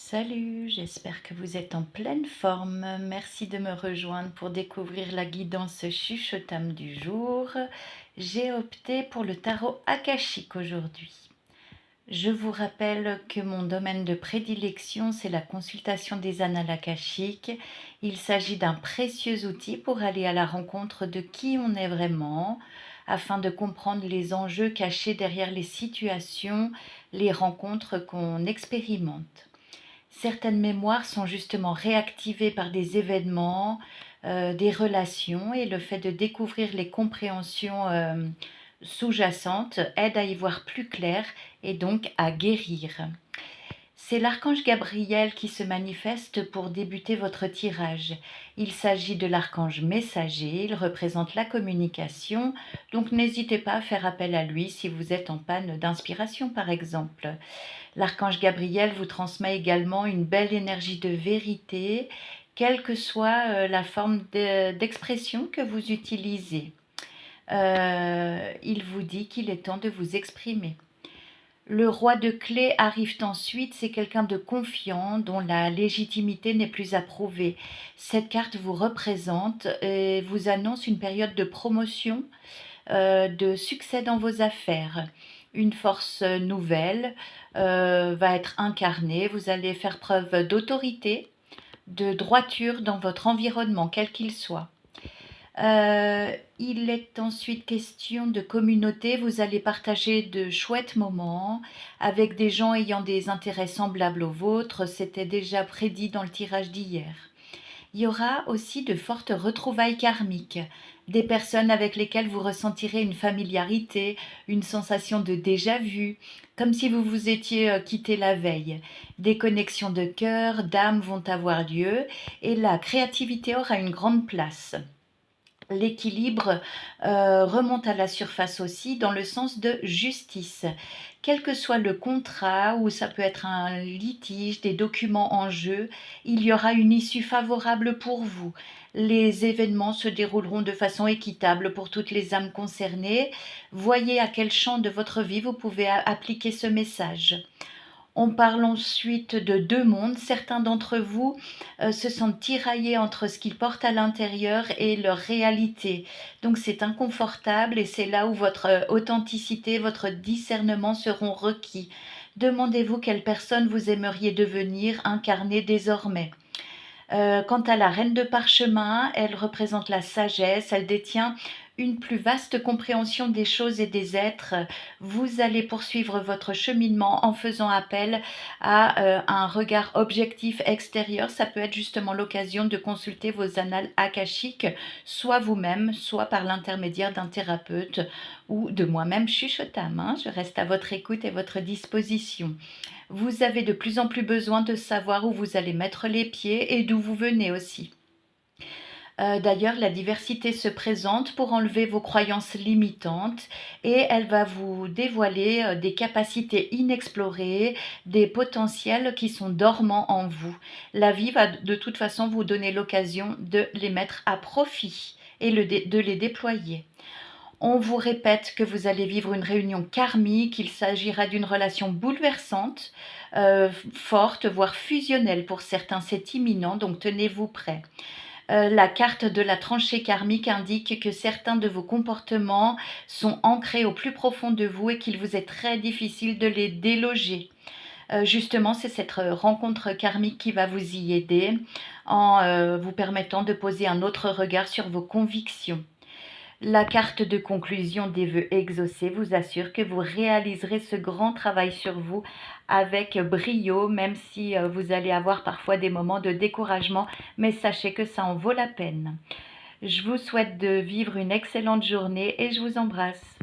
Salut, j'espère que vous êtes en pleine forme. Merci de me rejoindre pour découvrir la guidance chuchotam du jour. J'ai opté pour le tarot akashique aujourd'hui. Je vous rappelle que mon domaine de prédilection, c'est la consultation des annales akashiques. Il s'agit d'un précieux outil pour aller à la rencontre de qui on est vraiment, afin de comprendre les enjeux cachés derrière les situations, les rencontres qu'on expérimente. Certaines mémoires sont justement réactivées par des événements, des relations, et le fait de découvrir les compréhensions sous-jacentes aide à y voir plus clair et donc à guérir. C'est l'archange Gabriel qui se manifeste pour débuter votre tirage. Il s'agit de l'archange messager, il représente la communication, donc n'hésitez pas à faire appel à lui si vous êtes en panne d'inspiration par exemple. L'archange Gabriel vous transmet également une belle énergie de vérité, quelle que soit la forme d'expression que vous utilisez. Il vous dit qu'il est temps de vous exprimer. Le roi de clés arrive ensuite, c'est quelqu'un de confiant, dont la légitimité n'est plus à prouver. Cette carte vous représente et vous annonce une période de promotion, de succès dans vos affaires. Une force nouvelle va être incarnée, vous allez faire preuve d'autorité, de droiture dans votre environnement, quel qu'il soit. Il est ensuite question de communauté, vous allez partager de chouettes moments avec des gens ayant des intérêts semblables aux vôtres, c'était déjà prédit dans le tirage d'hier. Il y aura aussi de fortes retrouvailles karmiques, des personnes avec lesquelles vous ressentirez une familiarité, une sensation de déjà-vu, comme si vous vous étiez quitté la veille. Des connexions de cœur, d'âme vont avoir lieu et la créativité aura une grande place. L'équilibre remonte à la surface aussi dans le sens de justice. Quel que soit le contrat, ou ça peut être un litige, des documents en jeu, il y aura une issue favorable pour vous. Les événements se dérouleront de façon équitable pour toutes les âmes concernées. Voyez à quel champ de votre vie vous pouvez appliquer ce message. On parle ensuite de deux mondes. Certains d'entre vous se sentent tiraillés entre ce qu'ils portent à l'intérieur et leur réalité. Donc c'est inconfortable et c'est là où votre authenticité, votre discernement seront requis. Demandez-vous quelle personne vous aimeriez devenir, incarner désormais. Quant à la reine de parchemin, elle représente la sagesse, elle détient une plus vaste compréhension des choses et des êtres. Vous allez poursuivre votre cheminement en faisant appel à un regard objectif extérieur. Ça peut être justement l'occasion de consulter vos annales akashiques, soit vous-même, soit par l'intermédiaire d'un thérapeute ou de moi-même chuchotam. Je reste à votre écoute et votre disposition. Vous avez de plus en plus besoin de savoir où vous allez mettre les pieds et d'où vous venez aussi. D'ailleurs, la diversité se présente pour enlever vos croyances limitantes et elle va vous dévoiler des capacités inexplorées, des potentiels qui sont dormants en vous. La vie va de toute façon vous donner l'occasion de les mettre à profit et de les déployer. On vous répète que vous allez vivre une réunion karmique, il s'agira d'une relation bouleversante, forte, voire fusionnelle pour certains, c'est imminent, donc tenez-vous prêts. La carte de la tranchée karmique indique que certains de vos comportements sont ancrés au plus profond de vous et qu'il vous est très difficile de les déloger. Justement, c'est cette rencontre karmique qui va vous y aider en vous permettant de poser un autre regard sur vos convictions. La carte de conclusion des vœux exaucés vous assure que vous réaliserez ce grand travail sur vous avec brio, même si vous allez avoir parfois des moments de découragement, mais sachez que ça en vaut la peine. Je vous souhaite de vivre une excellente journée et je vous embrasse.